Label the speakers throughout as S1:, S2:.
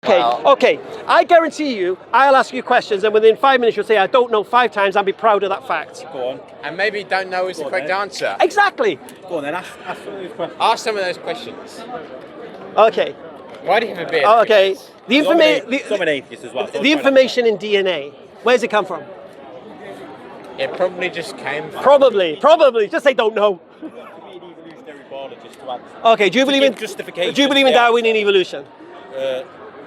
S1: Okay, okay. I guarantee you, I'll ask you questions, and within 5 minutes you'll say, I don't know 5 times, I'll be proud of that fact.
S2: Go on.
S3: And maybe don't know is the correct answer.
S1: Exactly.
S2: Go on then, ask some of those questions.
S3: Ask some of those questions.
S1: Okay.
S3: Why do you have a beard?
S1: Okay. The
S2: I'm
S1: information.
S2: an atheist as well. So
S1: The information in DNA. Where's it come from?
S3: It probably just came from...
S1: Probably. Just say don't know.
S2: You have to be an evolutionary biologist to answer.
S1: Okay. Do you believe in
S2: justification?
S1: Do you believe in Darwinian evolution?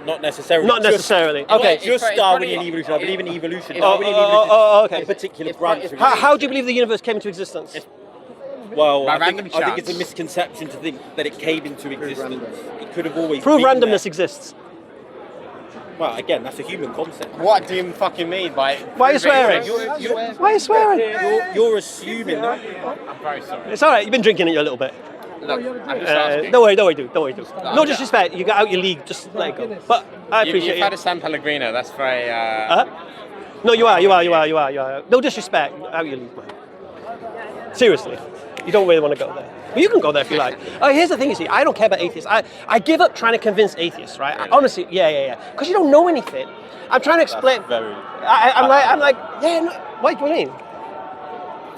S2: Not necessarily.
S1: Not necessarily. Okay.
S2: Just
S3: it's
S2: Darwinian
S3: funny.
S2: evolution. I believe in evolution.
S1: Okay.
S2: A particular branch.
S1: How do you believe the universe came into existence?
S2: Well,
S3: By
S2: I
S3: random
S2: think it's a
S3: chance.
S2: misconception to think that it came into existence. It could have always
S1: Prove
S2: been
S1: randomness
S2: there.
S1: exists.
S2: Well, again, that's a human concept.
S3: What do you fucking mean by...
S1: Why are you swearing? Why are you swearing?
S2: You're assuming that.
S3: I'm very sorry.
S1: It's all right. You've been drinking it a little bit.
S3: Look, I'm just asking.
S1: Don't worry, dude. No disrespect. You got out your league. Just let it go. But I appreciate
S3: You've had a
S1: it.
S3: San Pellegrino. That's very...
S1: No, you are. No disrespect. Out your league, man. Seriously. You don't really want to go there. But you can go there if you like. Here's the thing, you see. I don't care about atheists. I give up trying to convince atheists, right? Honestly, yeah. Because you don't know anything. I'm trying to explain. I'm like, yeah, no, what do you mean?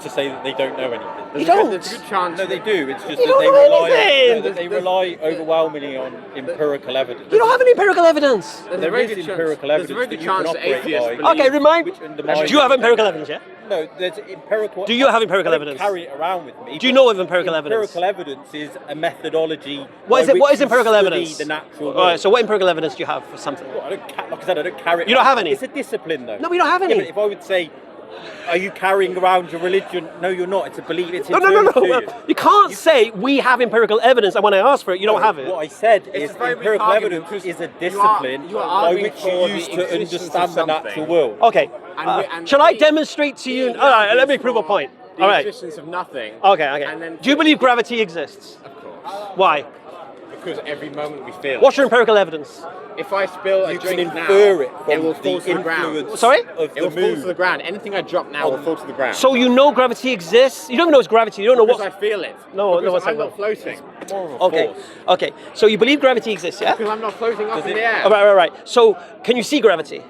S2: To say that they don't know anything.
S1: You don't.
S3: There's a good chance.
S2: No, they do. It's just
S1: You
S2: that
S1: don't
S2: they
S1: know
S2: rely.
S1: anything.
S2: That they rely overwhelmingly on empirical evidence.
S1: You don't have any empirical evidence.
S2: There is empirical
S3: There's a
S2: evidence
S3: very
S2: that
S3: good
S2: you can
S3: chance that
S2: operate
S3: atheists
S2: by.
S3: believe...
S1: Okay, remind.
S2: Which undermines-
S1: Do you have empirical evidence? Yeah.
S2: No, there's empirical.
S1: Do you have empirical
S2: I don't
S1: evidence?
S2: Carry it around with me.
S1: Do you know of empirical evidence?
S2: Empirical evidence is a methodology.
S1: What is
S2: by
S1: it? What
S2: which
S1: is
S2: you
S1: empirical
S2: study
S1: evidence?
S2: The natural world.
S1: All right. So what empirical evidence do you have for something?
S2: Well, like I said, I don't carry it.
S1: You don't
S2: around.
S1: have any?
S2: It's a discipline, though.
S1: No, we don't have any.
S2: Yeah, but if I would say, are you carrying around your religion? No, you're not. It's a belief. It's
S1: No.
S2: internal to you.
S1: You can't say we have empirical evidence, and when I ask for it, you don't have it.
S2: What I said
S3: It's
S2: is
S3: a very big
S2: empirical
S3: argument
S2: evidence
S3: because
S2: is a
S3: you
S2: discipline
S3: are
S2: by
S3: arguing
S2: which
S3: for
S2: you
S3: the
S2: use to
S3: existence
S2: understand
S3: of
S2: the
S3: something.
S2: natural world.
S1: Okay.
S3: And
S1: Shall I
S3: the-
S1: demonstrate to you?
S3: the
S1: All right. Let me
S3: evidence
S1: prove a
S3: for
S1: point.
S3: The
S1: All right.
S3: existence of nothing.
S1: Okay.
S3: And then
S1: Do you believe gravity exists?
S3: Of course.
S1: Why?
S3: Because every moment we feel
S1: What's your empirical evidence?
S3: If I spill a
S2: You can
S3: drink
S2: infer
S3: now,
S2: it from
S3: will
S2: the
S3: fall to the ground.
S2: influence
S1: Sorry?
S2: of
S3: It
S2: the
S3: will fall to the
S2: moon.
S3: ground. Anything I drop now will fall to the ground.
S1: So you know gravity exists? You don't even know it's gravity. You don't know
S3: because
S1: what.
S3: I feel it.
S1: No,
S3: because
S1: what's
S3: I'm
S1: that
S3: not floating.
S2: More of a
S1: Okay.
S2: force.
S1: Okay. So you believe gravity exists, yeah?
S3: Because I'm not floating up
S2: Does
S3: in
S2: it-
S3: the air.
S1: All right. So can you see gravity?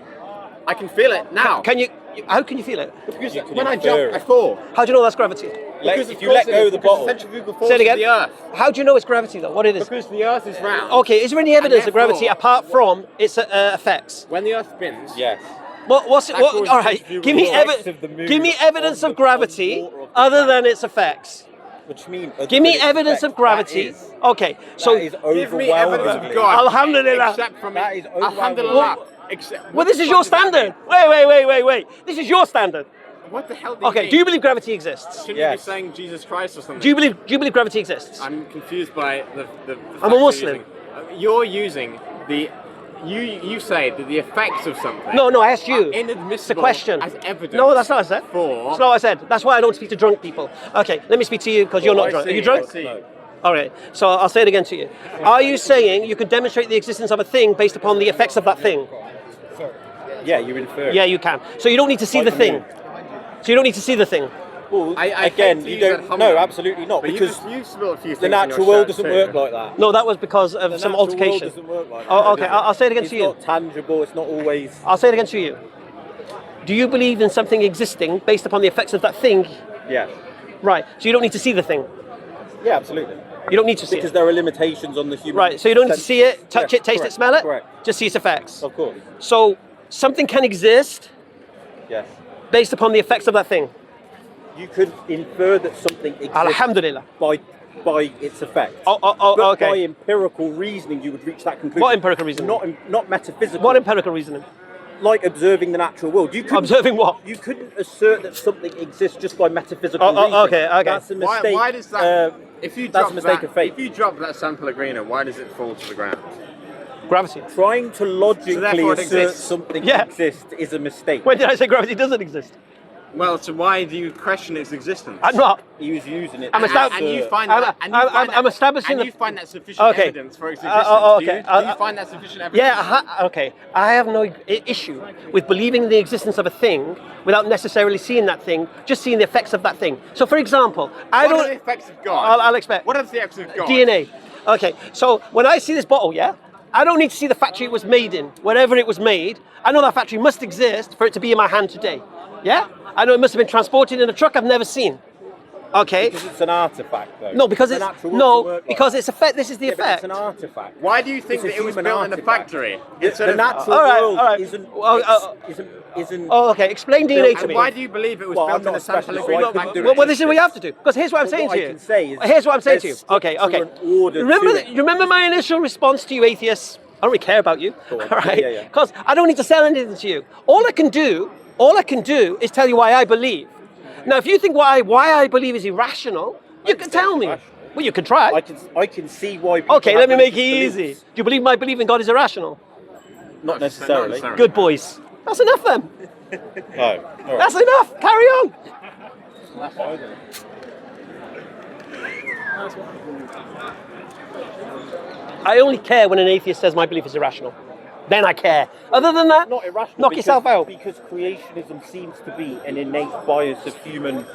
S3: I can feel it now.
S1: Can you? How can you feel it?
S3: Because
S2: You can
S3: when I
S2: infer
S3: jump,
S2: it.
S3: I fall.
S1: How do you know that's gravity?
S3: Because
S2: If
S3: of
S2: you
S3: course
S2: let go
S3: it is,
S2: of the
S3: because
S2: bottle,
S3: centrifugal force
S1: Say it
S3: of
S1: again.
S3: the Earth.
S1: How do you know it's gravity though? What it is?
S3: Because the Earth is round.
S1: Okay. Is there any evidence of gravity
S3: therefore-
S1: apart from its effects?
S3: When the Earth spins,
S2: Yes.
S1: What's it?
S3: That
S1: What,
S3: causes
S1: all right.
S3: centrifugal
S1: Give me
S3: force
S2: of the
S1: evidence.
S2: moon
S1: Give me evidence
S2: on
S1: of
S2: the- on
S1: gravity
S2: the water of the
S1: other
S2: planet.
S1: than its effects.
S2: What do you mean?
S1: Give me
S2: Its
S1: evidence
S2: effect,
S1: of gravity.
S2: That is,
S1: Okay. So.
S2: that is
S3: give me evidence of
S2: overwhelmingly.
S3: God.
S1: Alhamdulillah.
S3: Except from
S2: That is
S3: Alhamdulillah. Except,
S1: Well, this is your
S3: what does that
S1: standard.
S3: mean?
S1: Wait. This is your standard.
S3: What the hell do you
S1: Okay.
S3: mean?
S1: Do you believe gravity exists?
S3: Shouldn't
S2: Yes.
S3: you be saying Jesus Christ or something?
S1: Do you believe gravity exists?
S3: I'm confused by the
S1: I'm
S3: fact
S1: a Muslim.
S3: You're using the... You say that the effects of something...
S1: No. I asked you.
S3: are inadmissible
S1: It's a question.
S3: as evidence.
S1: No, that's not what I said.
S3: For...
S1: That's not what I said. That's why I don't speak to drunk people. Okay. Let me speak to you because you're not
S3: I
S1: drunk. Are
S3: see,
S1: you drunk?
S3: I see.
S2: No.
S1: All right. So I'll say it again to you. Are you saying you can demonstrate the existence of a thing based upon the effects of that thing?
S2: Yeah, you infer.
S1: Yeah, you can. So you don't need to see
S2: Like
S1: the
S2: the
S1: thing.
S2: moon.
S1: So you don't need to see the thing.
S2: Well,
S3: I
S2: again,
S3: hate to
S2: you
S3: use that
S2: don't.
S3: humbug,
S2: No, absolutely not.
S3: But
S2: Because
S3: you spilled a few things
S2: the
S3: in your
S2: natural world
S3: shirt
S2: doesn't
S3: too.
S2: work like that.
S1: No, that was because of
S2: The
S1: some
S2: natural
S1: altercation.
S2: world doesn't work like that.
S1: Oh, okay. I'll say it again
S2: It's
S1: to you.
S2: not tangible. It's not always.
S1: I'll say it again to you. Do you believe in something existing based upon the effects of that thing?
S2: Yeah.
S1: Right. So you don't need to see the thing.
S2: Yeah, absolutely.
S1: You don't need to see
S2: Because
S1: it.
S2: there are limitations on the human.
S1: Right. So you don't need to
S2: sense.
S1: see it, touch
S2: Yes,
S1: it, taste
S2: correct,
S1: it, smell it.
S2: Correct.
S1: Just see its effects.
S2: Of course.
S1: So something can exist
S2: Yes.
S1: based upon the effects of that thing.
S2: You could infer that something exists
S1: Alhamdulillah.
S2: by its effect.
S1: Oh,
S2: But
S1: okay.
S2: by empirical reasoning, you would reach that conclusion.
S1: What empirical reasoning?
S2: Not metaphysical.
S1: What empirical reasoning?
S2: Like observing the natural world. You couldn't,
S1: Observing what?
S2: You couldn't assert that something exists just by metaphysical reasoning.
S1: Okay.
S2: That's a mistake.
S3: Why does that...
S2: That's a mistake of faith.
S3: If you drop that San Pellegrino, why does it fall to the ground?
S1: Gravity.
S2: Trying to logically
S3: therefore it
S2: assert
S3: exists.
S2: something
S1: Yeah.
S2: exists is a mistake.
S1: When did I say gravity doesn't exist?
S3: Well, so why do you question its existence?
S1: I'm not.
S2: He was using it.
S1: I'm
S2: to
S1: estab-
S3: And you
S2: assert-
S3: find
S1: I'm-
S3: that, and you
S1: I'm-
S3: find
S1: I'm
S3: that,
S1: establishing
S3: and
S1: the-
S3: you find that sufficient
S1: Okay.
S3: evidence for its existence.
S1: Okay.
S3: Do you find that sufficient evidence?
S1: Yeah, okay. I have no issue with believing the existence of a thing without necessarily seeing that thing, just seeing the effects of that thing. So, for example, I
S3: What are the
S1: don't.
S3: effects of God?
S1: I'll expect.
S3: What are the effects of God?
S1: DNA. Okay, so when I see this bottle, yeah, I don't need to see the factory it was made in, wherever it was made. I know that factory must exist for it to be in my hand today. Yeah? I know it must have been transported in a truck I've never seen. Okay.
S2: Because it's an artifact, though.
S1: No, because
S2: an
S1: it's
S2: actual work
S1: no,
S2: like
S1: because
S2: that.
S1: it's effect. This is the
S2: Yeah, but
S1: effect.
S2: it's an artifact.
S3: Why do you think
S2: It's a
S3: that it was
S2: human
S3: built in a
S2: artifact.
S3: factory?
S2: The natural
S1: All right,
S2: world
S1: all right.
S2: isn't.
S1: Well,
S2: isn't.
S1: Oh, okay. Explain DNA to
S3: And
S1: me.
S3: why do you believe it was
S2: Well,
S3: built
S2: I'm
S3: in
S2: not
S3: a
S2: a
S3: San
S2: specialist,
S3: Pellegrino
S2: so I couldn't
S3: factory?
S2: do
S1: Well, this is what you have to do. Because here's what I'm saying
S2: what
S1: to
S2: I
S1: you.
S2: can say is
S1: Here's what I'm saying to you.
S2: there's
S1: Okay,
S2: structure
S1: okay.
S2: and order to it.
S1: Remember my initial response to you, atheists? I don't really care about you.
S2: Go on.
S1: All right?
S2: Yeah.
S1: Because I don't need to sell anything to you. All I can do is tell you why I believe. Now, if you think why I believe is irrational, you can tell me.
S2: irrational.
S1: Well, you can try.
S2: I can see why. People
S1: Okay,
S2: have
S1: let me make it
S2: religious
S1: easy.
S2: beliefs.
S1: Do you believe my belief in God is irrational?
S2: Not necessarily.
S1: Good boys. That's enough then.
S2: No. All right.
S1: That's enough. Carry on. I only care when an atheist says my belief is irrational. Then I care. Other than that,
S2: Not irrational.
S1: knock yourself out.
S2: Because creationism seems to be an innate bias of human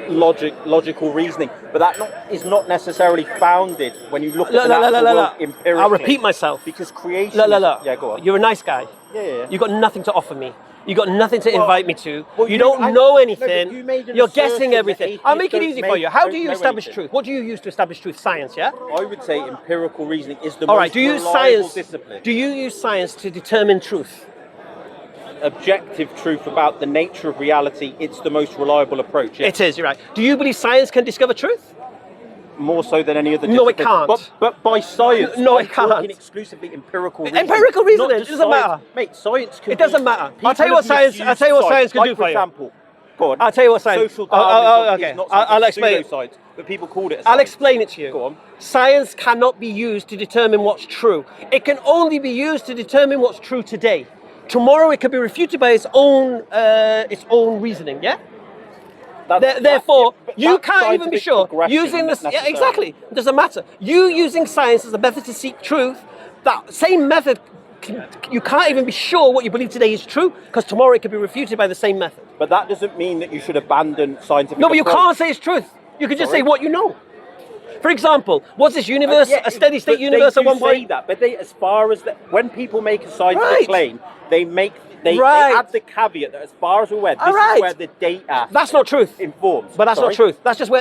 S2: logical reasoning, but that is not necessarily founded when you look at the natural world empirically.
S1: I'll repeat myself.
S2: Because creationism. Yeah, go on.
S1: You're a nice guy.
S2: Yeah.
S1: You got nothing to offer me. You got nothing to invite me to.
S2: well,
S1: you don't know
S2: no,
S1: anything.
S2: but you made an
S1: You're
S2: assertion
S1: guessing
S2: that
S1: everything. I'll make it
S2: atheists
S1: easy
S2: don't
S1: for you. How do
S2: don't
S1: you
S2: know
S1: establish
S2: anything.
S1: truth? What do you use to establish truth? Science, yeah?
S2: I would say empirical reasoning is the
S1: All
S2: most
S1: right. Do you use
S2: reliable
S1: science?
S2: discipline.
S1: Do you use science to determine truth?
S2: Objective truth about the nature of reality, it's the most reliable approach. Yes.
S1: It is. You're right. Do you believe science can discover truth?
S2: More so than any other
S1: No, it
S2: discipline.
S1: can't.
S2: But by science,
S1: No,
S2: I'm
S1: it can't.
S2: talking exclusively empirical reasoning.
S1: Empirical reasoning,
S2: Not
S1: it
S2: just
S1: doesn't
S2: science.
S1: matter.
S2: Mate, science can
S1: It doesn't
S2: be-
S1: matter.
S2: people
S1: I'll tell you what
S2: have
S1: science- I'll
S2: misused
S1: tell you what science can
S2: Like,
S1: do
S2: for
S1: for you.
S2: example, go on.
S1: I'll tell you what science.
S2: Social Darwinism
S1: okay.
S2: is not
S1: I'll
S2: something
S1: explain it.
S2: pseudoscience, but people called it a
S1: I'll
S2: science.
S1: explain it to you.
S2: Go on.
S1: Science cannot be used to determine what's true. It can only be used to determine what's true today. Tomorrow it could be refuted by its own reasoning. Yeah. Therefore,
S2: but
S1: you
S2: that's
S1: can't even be
S2: scientific
S1: sure
S2: progression
S1: using this. Yeah,
S2: necessarily.
S1: exactly. It doesn't matter. You using science as a method to seek truth. That same method, you can't even be sure what you believe today is true because tomorrow it could be refuted by the same method.
S2: But that doesn't mean that you should abandon scientific
S1: No, but you
S2: approach.
S1: can't say it's truth. You can just say
S2: Sorry?
S1: what you know. For example, was this universe
S2: Yeah,
S1: a steady state
S2: but
S1: universe
S2: they
S1: at one
S2: do say
S1: point?
S2: that, but as far as when people make a scientific
S1: Right.
S2: claim, they
S1: Right.
S2: add the caveat that as far as we're aware, this
S1: All right.
S2: is where the data
S1: That's not truth.
S2: informs.
S1: But that's
S2: Sorry?
S1: not truth. That's just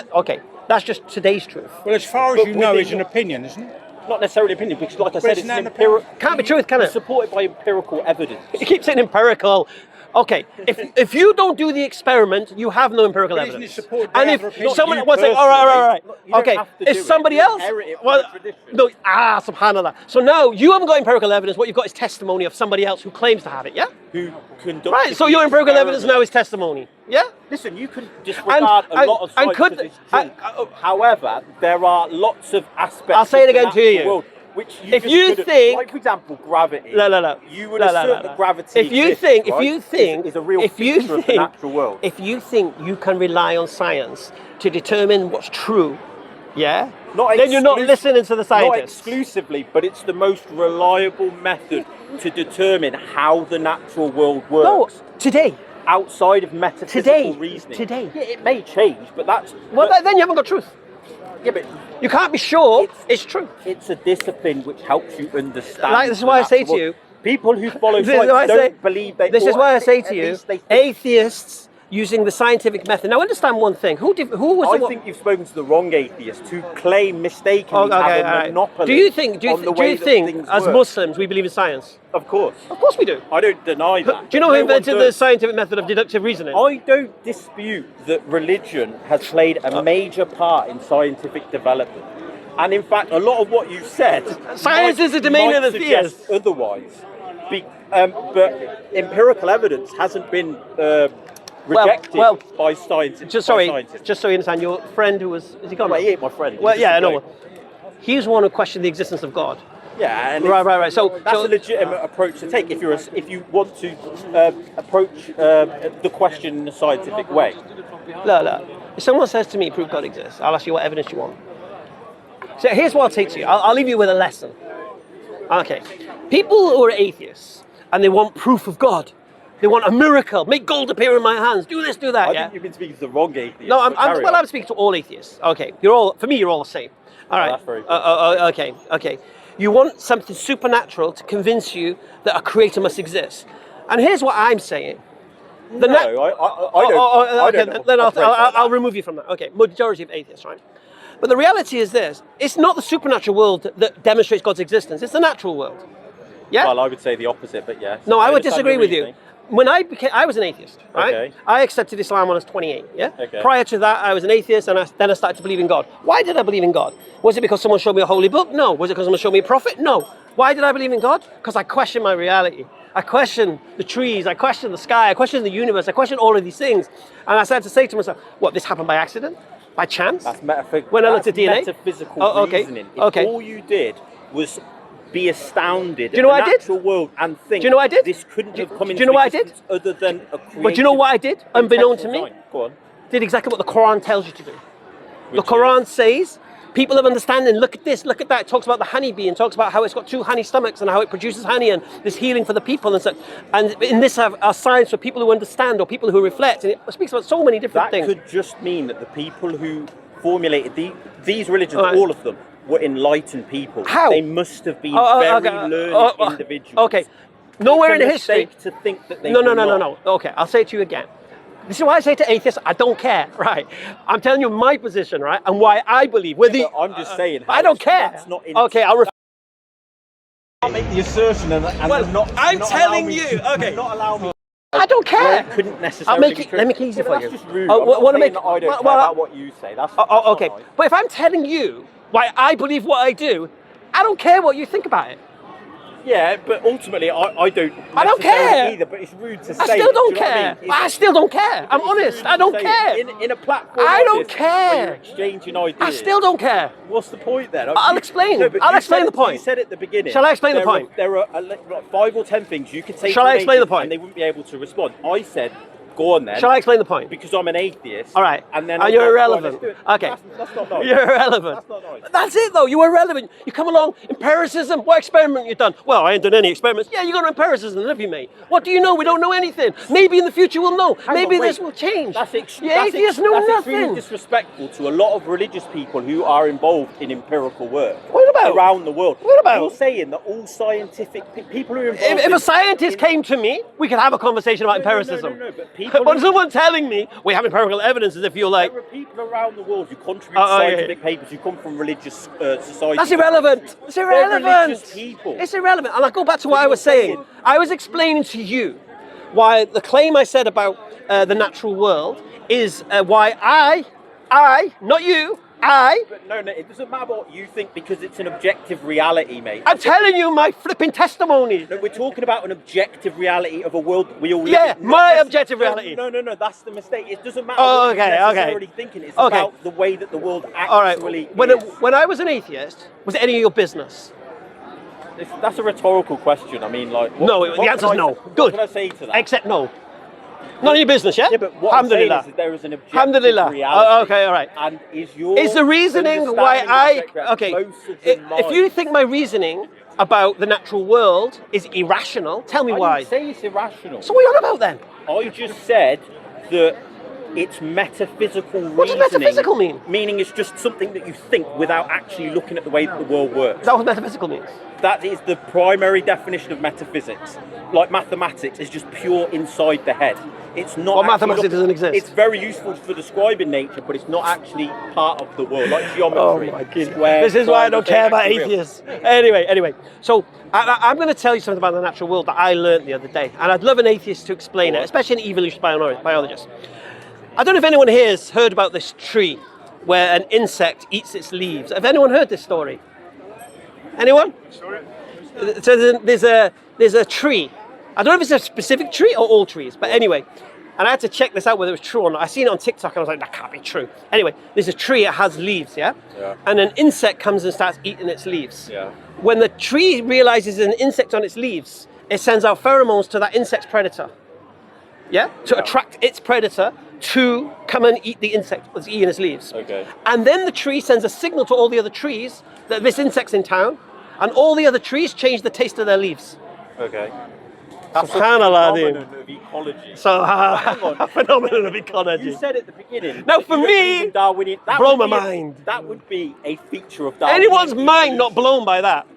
S1: that's just today's truth.
S4: Well, as far as
S2: But
S4: you know,
S2: within
S4: it's an opinion, isn't it?
S2: Not necessarily opinion, because like I said,
S4: isn't
S2: it's
S4: that
S2: an
S4: an
S2: empirical.
S1: Can't be truth, can it?
S2: Supported by empirical evidence.
S1: You keep saying empirical. Okay, if you don't do the experiment, you have no empirical
S4: But isn't
S1: evidence.
S4: it supported by
S1: And
S4: other
S1: if
S4: opinions?
S1: someone,
S2: You
S1: one second, all right.
S2: personally, you don't
S1: Okay,
S2: have to do
S1: if
S2: it.
S1: somebody
S2: You
S1: else,
S2: inherit it from
S1: well,
S2: the tradition.
S1: no, subhanallah. So now you haven't got empirical evidence. What you've got is testimony of somebody else who claims to have it. Yeah.
S2: Who conducted
S1: Right. So
S2: the
S1: your empirical evidence
S2: experiment.
S1: now is testimony. Yeah.
S2: Listen, you can disregard a lot of science because it's true. However, there are lots of aspects
S1: I'll say it
S2: of the
S1: again to
S2: natural
S1: you.
S2: world which
S1: If
S2: just
S1: you
S2: couldn't-
S1: think-
S2: like for example, gravity.
S1: No.
S2: You would
S1: No,
S2: assert that gravity
S1: If you
S2: exists,
S1: think,
S2: right? is a real feature of the natural world.
S1: If you think you can rely on science to determine what's true, yeah, then you're not listening to the
S2: Not
S1: scientists.
S2: exclusively, but it's the most reliable method to determine how the natural world
S1: No,
S2: works.
S1: today.
S2: Outside of metaphysical
S1: Today.
S2: reasoning.
S1: Today.
S2: Yeah, it may change, but that's...
S1: Well, then you haven't got truth.
S2: yeah, but
S1: You can't be sure it's true.
S2: it's a discipline which helps you understand.
S1: Like, this is
S2: the
S1: why I say
S2: natural
S1: to you-
S2: world. People who follow
S1: This is
S2: science
S1: why I
S2: don't
S1: say-
S2: believe they...
S1: This is
S2: or
S1: why I
S2: at
S1: say to
S2: least
S1: you,
S2: they think-
S1: atheists using the scientific method. Now, understand one thing. Who was
S2: I
S1: the one?
S2: think you've spoken to the wrong atheists who claim mistakenly
S1: Oh, okay,
S2: have a
S1: all right.
S2: monopoly
S1: Do you think
S2: on the way that things
S1: as
S2: work.
S1: Muslims we believe in science?
S2: Of course.
S1: Of course we do.
S2: I don't deny that.
S1: Do you know who
S2: No one
S1: invented the
S2: does.
S1: scientific method of deductive reasoning?
S2: I don't dispute that religion has played a major part in scientific development. And in fact, a lot of what you said...
S1: Science is the domain of the
S2: suggest
S1: theists.
S2: otherwise. But empirical evidence hasn't been rejected
S1: well,
S2: by science.
S1: just so you understand, your friend who was... Is he gone?
S2: Well, he ain't my friend.
S1: Well,
S2: He's
S1: yeah, I
S2: just a
S1: know.
S2: bloke.
S1: He's the one who questioned the existence of God.
S2: Yeah, and
S1: Right. So
S2: that's
S1: so,
S2: a legitimate approach to take if you want to approach the question in a scientific way.
S1: Look. If someone says to me, prove God exists, I'll ask you what evidence you want. So here's what I'll take to you. I'll leave you with a lesson. Okay. People who are atheists and they want proof of God. They want a miracle. Make gold appear in my hands. Do this, do that.
S2: I
S1: Yeah.
S2: think you've been speaking to the wrong atheist.
S1: No,
S2: but carry
S1: I'm speaking to all atheists. Okay. You're all the same. All right.
S2: that's very
S1: Okay. You want something supernatural to convince you that a creator must exist. And here's what I'm saying.
S2: I don't.
S1: Okay, then I'll remove you from that. Okay, majority of atheists, right? But the reality is this: it's not the supernatural world that demonstrates God's existence; it's the natural world. Yeah.
S2: Well, I would say the opposite, but yes.
S1: No, I would
S2: understand
S1: disagree
S2: your
S1: with you.
S2: reasoning.
S1: When I was an atheist, right?
S2: Okay.
S1: I accepted Islam when I was 28. Yeah.
S2: Okay.
S1: Prior to that, I was an atheist, and then I started to believe in God. Why did I believe in God? Was it because someone showed me a holy book? No. Was it because someone showed me a prophet? No. Why did I believe in God? Because I questioned my reality. I questioned the trees, I questioned the sky, I questioned the universe, I questioned all of these things. And I started to say to myself, what, this happened by accident? By chance?
S2: That's metaphysical.
S1: When I looked at DNA?
S2: Metaphysical
S1: okay.
S2: reasoning. If
S1: Okay.
S2: all you did was be astounded
S1: Do you know
S2: at
S1: what
S2: the
S1: I did?
S2: natural world and think,
S1: Do you know what I did?
S2: this couldn't have come
S1: Do
S2: into
S1: you know what I did?
S2: existence other than a creative.
S1: But do you know what I did, unbeknown to me?
S2: design. Go on.
S1: Did exactly what the Quran tells you to do. The
S2: Which
S1: Quran
S2: is?
S1: says, people of understanding, look at this, look at that. It talks about the honeybee and talks about how it's got 2 honey stomachs and how it produces honey and there's healing for the people and so. And in this are signs for people who understand or people who reflect. And it speaks about so many different
S2: That
S1: things.
S2: could just mean that the people who formulated these religions,
S1: Right.
S2: all of them, were enlightened people.
S1: How?
S2: They must have been very learned individuals.
S1: Okay. Nowhere in
S2: It's a
S1: history.
S2: mistake to think that they
S1: No.
S2: were not.
S1: Okay, I'll say it to you again. This is why I say to atheists, I don't care, right? I'm telling you my position, right? And why I believe.
S2: But I'm just saying.
S1: I don't care.
S2: That's not
S1: Okay, I'll
S2: can't make the assertion and not.
S1: I'm
S2: not
S1: telling
S2: allow me
S1: you,
S2: to-
S1: okay.
S2: Not allow me.
S1: I don't care.
S2: Well, couldn't
S1: I'll
S2: necessarily
S1: make
S2: be
S1: it.
S2: true.
S1: Let me make it easy
S2: Yeah,
S1: for
S2: but
S1: you.
S2: That's just rude.
S1: Oh,
S2: I'm not
S1: wanna
S2: saying
S1: make-
S2: that I don't
S1: well,
S2: care
S1: well,
S2: about what you say. That's
S1: Okay,
S2: not nice.
S1: but if I'm telling you why I believe what I do, I don't care what you think about it.
S2: Yeah, but ultimately, I don't.
S1: I don't
S2: necessarily
S1: care.
S2: either. But it's rude to say.
S1: I still
S2: it,
S1: don't
S2: do you know what I
S1: care.
S2: mean?
S1: I still don't care. I'm honest. I don't care.
S2: In a platform
S1: I
S2: like
S1: don't
S2: this, where you're
S1: care.
S2: exchanging ideas.
S1: I still don't care.
S2: What's the point then?
S1: I'll explain.
S2: No, but
S1: I'll
S2: you
S1: explain
S2: said
S1: the point.
S2: You said at the beginning.
S1: Shall I explain the
S2: there
S1: point?
S2: There are like 5 or 10 things you could say.
S1: Shall
S2: to
S1: I
S2: an
S1: explain the
S2: atheist
S1: point?
S2: And they wouldn't be able to respond. I said, go on then.
S1: Shall I explain the point?
S2: Because I'm an atheist.
S1: All right.
S2: And then
S1: And you're
S2: go on,
S1: irrelevant.
S2: let's do it.
S1: Okay.
S2: That's not nice.
S1: You're irrelevant.
S2: That's not nice.
S1: That's it though. You're irrelevant. You come along, empiricism. What experiment you done? Well, I ain't done any experiments. Yeah, you got empiricism, have you, mate? What do you know? We don't know anything. Maybe in the future we'll know. Maybe this will change.
S2: That's
S1: The atheists know
S2: extremely
S1: nothing.
S2: disrespectful to a lot of religious people who are involved in empirical work.
S1: What about?
S2: Around the world.
S1: What about?
S2: You're saying that all scientific people who are involved
S1: If a scientist came to me, we could have a conversation about empiricism.
S2: No, but people
S1: But
S2: who-
S1: someone telling me we have empirical evidence as if you're like,
S2: there are people around the world who contribute to
S1: yeah.
S2: scientific papers who come from religious societies.
S1: that's irrelevant. It's
S2: They're
S1: irrelevant.
S2: religious people.
S1: It's irrelevant. And I go back to what
S2: So
S1: I was
S2: you're
S1: saying.
S2: saying-
S1: I was explaining to you why the claim I said about the natural world is why I, not you,
S2: But no, it doesn't matter what you think because it's an objective reality, mate.
S1: I'm telling you my flipping testimony.
S2: No, we're talking about an objective reality of a world that we all live
S1: Yeah,
S2: in.
S1: my
S2: Not
S1: objective
S2: necess-
S1: reality.
S2: No, that's the mistake. It doesn't matter
S1: Oh,
S2: what
S1: okay,
S2: you're
S1: okay.
S2: necessarily thinking. It's
S1: Okay.
S2: about the way that the world
S1: All right.
S2: actually
S1: When,
S2: is.
S1: when I was an atheist, was it any of your business?
S2: That's a rhetorical question. I mean, like...
S1: No,
S2: what
S1: the
S2: can
S1: answer's
S2: I-
S1: no.
S2: What
S1: Good.
S2: can I say to that?
S1: Except no. None of your business, yeah?
S2: Yeah, but what I'm saying
S1: Alhamdulillah.
S2: is that there is an objective
S1: Alhamdulillah.
S2: reality.
S1: Okay, all right.
S2: And is your
S1: Is the reasoning why
S2: understanding of
S1: okay?
S2: closer than mine?
S1: If you think my reasoning about the natural world is irrational, tell me
S2: I
S1: why.
S2: didn't say it's irrational.
S1: So what are you on about then?
S2: I just said that it's metaphysical reasoning.
S1: What does metaphysical mean?
S2: Meaning it's just something that you think without actually looking at the way that the world works.
S1: Is that what metaphysical means?
S2: That is the primary definition of metaphysics. Like mathematics is just pure inside the head. It's not.
S1: Well,
S2: actually
S1: mathematics doesn't exist.
S2: It's very useful for describing nature, but it's not actually part of the world, like geometry.
S1: Oh my goodness.
S2: squares,
S1: This is why I don't
S2: triangles,
S1: care
S2: they're
S1: about
S2: actually real.
S1: atheists. Anyway. So I'm going to tell you something about the natural world that I learned the other day. And I'd love an atheist to explain it, especially an evolutionary biologist. I don't know if anyone here has heard about this tree where an insect eats its leaves. Have anyone heard this story? Anyone? So there's a tree. I don't know if it's a specific tree or all trees, but anyway. And I had to check this out whether it was true or not. I seen it on TikTok and I was like, that can't be true. Anyway, there's a tree that has leaves, yeah? And an insect comes and starts eating its leaves.
S2: Yeah.
S1: When the tree realizes there's an insect on its leaves, it sends out pheromones to that insect's predator. Yeah? To attract its predator to come and eat the insect that's eating its leaves.
S2: Okay.
S1: And then the tree sends a signal to all the other trees that this insect's in town, and all the other trees change the taste of their leaves.
S2: Okay. That's a
S1: Subhanallah,
S2: phenomenon of ecology.
S1: So,
S2: Hang on.
S1: a phenomenon of ecology.
S2: You said at the beginning.
S1: Now,
S2: that
S1: for
S2: you don't
S1: me,
S2: believe in Darwinian, that
S1: blow
S2: would
S1: my
S2: be
S1: mind.
S2: That would be a feature of Darwinian
S1: Anyone's mind not
S2: evolution.
S1: blown by that.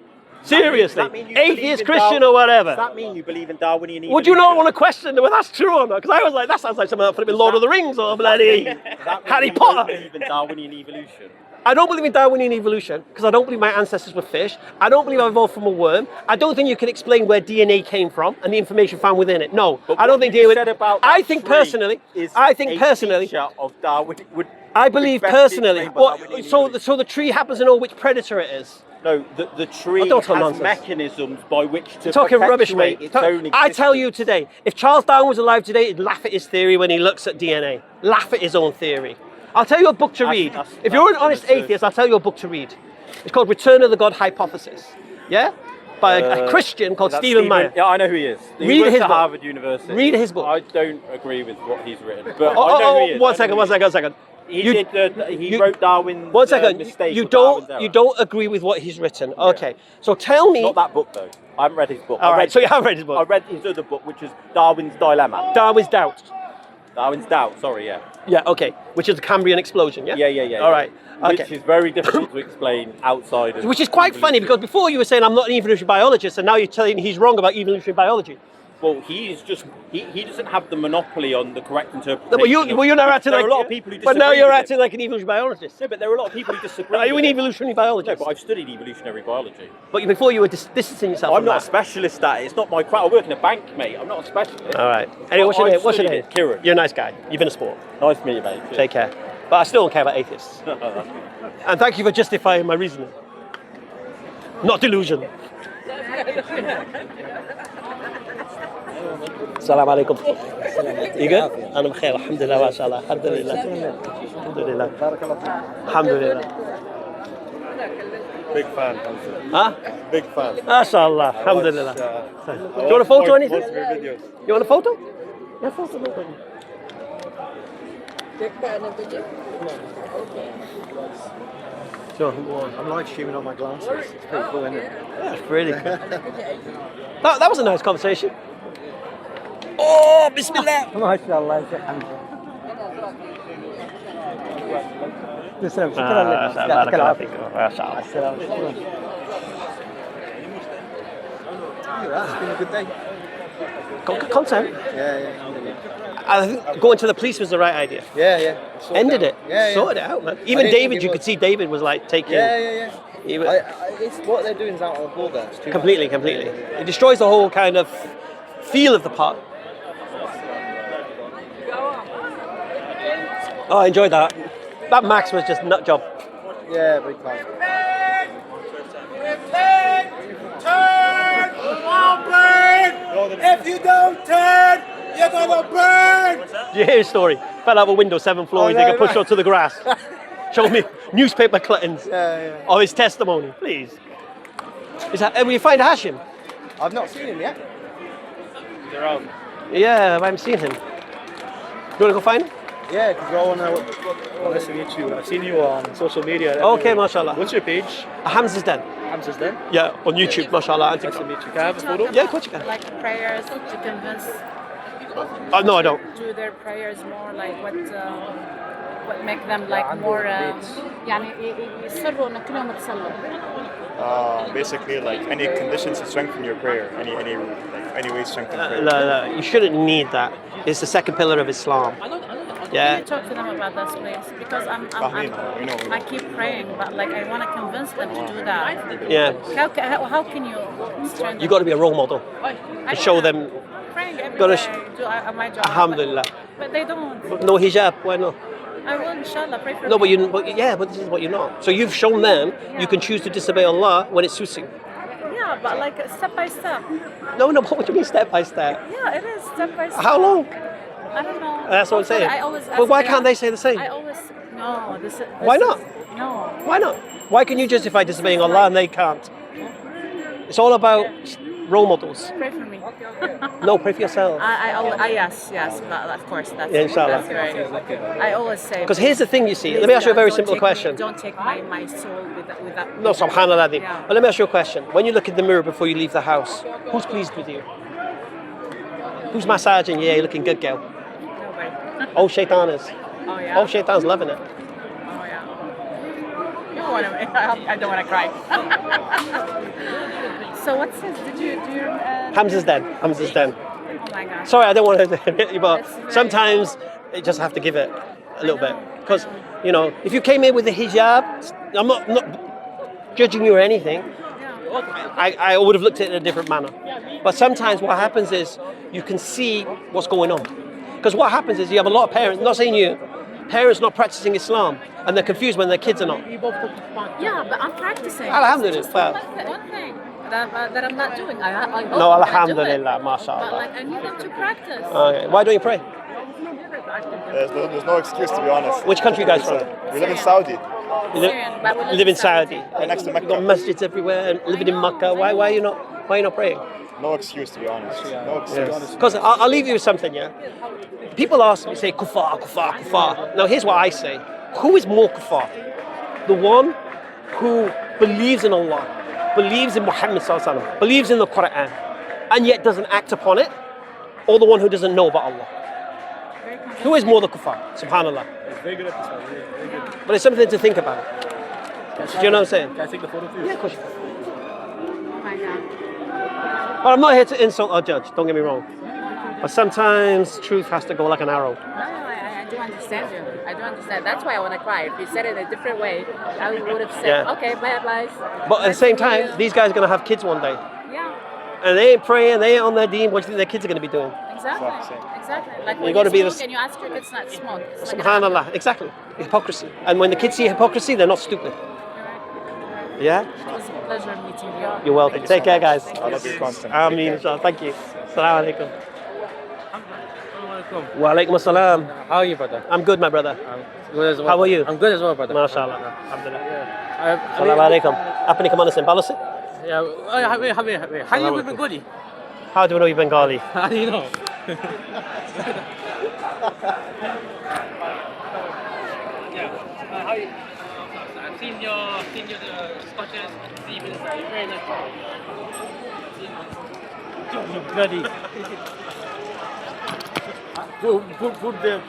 S1: Seriously,
S2: Does that mean you believe
S1: atheist,
S2: in
S1: Christian,
S2: Darwin?
S1: or whatever.
S2: Does that mean you believe in Darwinian evolution?
S1: Would you not want to question whether that's true or not? Because I was like, that sounds like something from Lord of the Rings or bloody
S2: Does that mean
S1: Harry
S2: you don't
S1: Potter.
S2: believe in Darwinian evolution?
S1: I don't believe in Darwinian evolution because I don't believe my ancestors were fish. I don't believe I evolved from a worm. I don't think you can explain where DNA came from and the information found within it. No,
S2: But
S1: I don't
S2: what
S1: think
S2: you
S1: DNA.
S2: said about
S1: I
S2: that
S1: think
S2: tree
S1: personally.
S2: is
S1: I think
S2: a
S1: personally.
S2: feature of Darwin.
S1: I believe
S2: best
S1: personally.
S2: explained by
S1: Well,
S2: Darwinian
S1: so
S2: evolution.
S1: the tree happens to know which predator it is.
S2: No, the tree
S1: don't talk
S2: has
S1: nonsense.
S2: mechanisms by which to
S1: You're talking rubbish,
S2: perpetuate
S1: mate.
S2: its own existence.
S1: I tell you today, if Charles Darwin was alive today, he'd laugh at his theory when he looks at DNA. Laugh at his own theory. I'll tell you a book to read. If you're an honest atheist, I'll tell you a book to read. It's called Return of the God Hypothesis. Yeah? By a Christian called
S2: Is that
S1: Stephen Meyer.
S2: Yeah, I know who he is. He
S1: Read
S2: works
S1: his
S2: at
S1: book.
S2: Harvard University.
S1: Read his book.
S2: I don't agree with what he's written, but I know who he is.
S1: One second.
S2: He wrote Darwin's
S1: One second.
S2: mistake.
S1: You
S2: or Darwin's error.
S1: don't agree with what he's written. Okay. So tell me.
S2: Not that book though. I haven't read his book.
S1: All right. So you have read his book.
S2: I read his other book, which is Darwin's Dilemma.
S1: Darwin's Doubt.
S2: Darwin's Doubt. Sorry, yeah.
S1: Yeah. Okay. Which is the Cambrian explosion. Yeah.
S2: Yeah.
S1: All right. Okay.
S2: Which is very difficult to explain outside of.
S1: Which is quite funny because before you were saying I'm not an evolutionary biologist, and now you're telling me he's wrong about evolutionary biology.
S2: Well, he doesn't have the monopoly on the correct interpretation.
S1: No, but you're now acting like.
S2: There are a lot of people who
S1: But
S2: disagree
S1: now you're
S2: with
S1: acting
S2: him.
S1: like an evolutionary biologist.
S2: No, but there are a lot of people who disagree.
S1: Are you
S2: with
S1: an
S2: him.
S1: evolutionary
S2: No,
S1: biologist?
S2: but I've studied evolutionary biology.
S1: But before you were distancing yourself.
S2: I'm
S1: from
S2: not a
S1: that.
S2: specialist at it. It's not my craft. I work in a bank, mate. I'm not a specialist.
S1: All right. Anyway, what's your
S2: I've
S1: name? What's your
S2: studied
S1: name?
S2: it. Kieran.
S1: You're a nice guy. You've been a sport.
S2: Nice to meet you, mate.
S1: Take care. But I still don't care about atheists. And thank you for justifying my reasoning. Not delusion. السلام عليكم. You good? أنا بخير الحمد لله ما شاء الله الحمد لله الحمد لله الحمد لله.
S4: Big fan.
S1: Huh?
S4: Big fan.
S1: ما شاء الله الحمد لله. Do you want a photo or anything?
S4: Most of your videos.
S1: You want a photo? Yeah, photo. No problem. Sure.
S4: I'm live streaming on my glasses. It's pretty cool, isn't it?
S1: That's really good. That was a nice conversation. Oh, Bismillah.
S5: ما شاء الله يا شيخ حمزه تسلم شكرا لك يعطيك العافيه
S1: ما شاء الله.
S5: السلام شكرا
S4: It's been a good day.
S1: Content.
S4: Yeah.
S1: I think going to the police was the right idea.
S4: Yeah.
S1: Ended it.
S4: Yeah.
S1: Sorted it out, man. Even
S4: didn't think
S1: David,
S4: it
S1: you
S4: was-
S1: could see David was like taking.
S4: Yeah.
S1: He was,
S4: It's what they're doing is out of order. It's too
S1: completely.
S4: much.
S1: It destroys the whole kind of feel of the part. Oh, I enjoyed that. That Max was just nut job.
S4: Yeah, big fan.
S6: If you don't turn, you're gonna burn!
S1: Did you hear his story? Fell out of a window 7th floor, he's like pushed onto the grass. Showed me newspaper clippings of his testimony, please. Will you find Hashim?
S4: I've not seen him yet.
S1: Yeah, I haven't seen him. You want to go find him?
S4: Yeah, because we're all on
S7: Nice to meet you. I've seen you on social media.
S1: Okay, mashallah.
S7: What's your page?
S1: Hamza's Den.
S7: Hamza's Den.
S1: Yeah, on YouTube, mashallah.
S7: Nice to meet you. Can I have a photo?
S1: Yeah, of course you can.
S8: Like prayers to convince
S1: No, I don't.
S8: do their prayers more like what make them like more يعني يصروا انه كلهم يتصلوا.
S7: Basically, like any conditions to strengthen your prayer. Any way to strengthen prayer.
S1: No, you shouldn't need that. It's the second pillar of Islam.
S8: Can
S1: Yeah.
S8: you talk to them about this, please? Because
S7: We know.
S8: I keep praying, but like I want to convince them to do that.
S1: Yeah.
S8: How can you strengthen?
S1: You got to be a role model to show them.
S8: praying every
S1: gotta
S8: day, do my job.
S1: Alhamdulillah.
S8: But they don't.
S1: No hijab. Why not?
S8: I will, inshallah, pray for
S1: No,
S8: me.
S1: but this is what you're not. So you've shown them you can choose to disobey Allah when it suits you.
S8: Yeah, but like step by step.
S1: No, what do you mean step by step?
S8: Yeah, it is step by step.
S1: How long?
S8: I don't know.
S1: That's what I'm saying.
S8: I always
S1: But why
S8: ask
S1: can't
S8: them-
S1: they say the same?
S8: I always no. This
S1: Why not?
S8: No.
S1: Why not? Why can you justify disobeying Allah and they can't? It's all about role models.
S8: Pray for me.
S1: No, pray for yourself.
S8: Yes, but of course that's
S1: Yeah, inshallah.
S8: That's very. I always say.
S1: Because here's the thing, you see. Let me ask you a very
S8: don't
S1: simple
S8: take
S1: question.
S8: Don't take my soul with that.
S1: No, subhanallah.
S8: Yeah.
S1: But let me ask you a question. When you look in the mirror before you leave the house, who's pleased with you? Who's massaging you? Yeah, you're looking good, girl.
S8: Nobody.
S1: Oh, shaitan is.
S8: Oh yeah.
S1: Oh, shaitan's loving it.
S8: Oh yeah. You want to? I don't want to cry. So what's this? Did you do your?
S1: Hamza's dead. Hamza's dead.
S8: Oh my God.
S1: Sorry, I don't want to hit you, but
S8: That's very-
S1: sometimes you just have to give it a little bit. Because, you know, if you came in with the hijab, I'm not judging you or anything. I would have looked at it in a different manner. But sometimes what happens is you can see what's going on. Because what happens is you have a lot of parents, not saying you, parents not practicing Islam, and they're confused when their kids are not.
S8: Yeah, but I'm practicing.
S1: Alhamdulillah.
S8: It's just one thing that I'm not doing. I hope
S1: No,
S8: I'm gonna do it.
S1: alhamdulillah,
S8: But
S1: mashallah.
S8: like, I need them to practice.
S1: Okay. Why don't you pray?
S7: There's no excuse, to be honest.
S1: Which country you guys from?
S7: We live in Saudi.
S1: You live,
S8: Syrian, but we
S1: live in Saudi.
S7: Right next to
S1: You've
S7: Mecca.
S1: got masjids everywhere, and living in Makkah. Why are you not praying?
S7: No excuse, to be honest. No excuse.
S1: Because I'll leave you with something, yeah? People ask me, say, kuffar, kuffar, kuffar. Now, here's what I say. Who is more kuffar? The one who believes in Allah, believes in Muhammad sallallahu alaihi wasallam, believes in the Quran, and yet doesn't act upon it, or the one who doesn't know about Allah? Who is more the kuffar? Subhanallah.
S4: Very good at this one. Very good.
S1: But it's something to think about. Do you know what I'm saying?
S4: Can I take the photo too?
S1: Yeah, of course you can.
S8: Oh my God.
S1: But I'm not here to insult or judge, don't get me wrong. But sometimes truth has to go like an arrow.
S8: No, I do understand you. I do understand. That's why I want to cry. If you said it in a different way, I would have said,
S1: Yeah.
S8: okay, bad lies.
S1: But at the same time, these guys are going to have kids one day.
S8: Yeah,
S1: And they ain't praying, they ain't on their deen. What do you think their kids are going to be doing?
S8: exactly. Exactly. Like
S1: You
S8: when
S1: gotta
S8: you
S1: be
S8: smoke
S1: this-
S8: and you ask your kids not to smoke. It's like
S1: Subhanallah. Exactly. Hypocrisy. And when the kids see hypocrisy, they're not stupid. Yeah?
S8: It was a pleasure meeting you.
S1: You're welcome. Take care, guys.
S7: I love your content.
S1: Ameen, inshallah. Thank you. Assalamu alaikum. Wa alaikum assalam.
S5: How are you, brother?
S1: I'm good, my brother.
S5: Good as well.
S1: How are you?
S5: I'm good as well, brother.
S1: MashaAllah. Alhamdulillah.
S5: I
S1: Assalamu alaikum. Apa ni kemana sen? Balas it?
S5: Yeah, wait. How do you Bengali?
S1: How do we know you're Bengali?
S5: How do you know? I've seen your Scotches, Stevens, very nice. Bloody.
S4: Put there.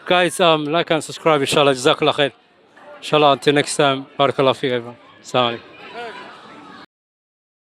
S9: Guys, like and subscribe, inshallah. Jazakallah khair. Inshallah, until next time. Barakallah fi everyone. Assalamu alaikum.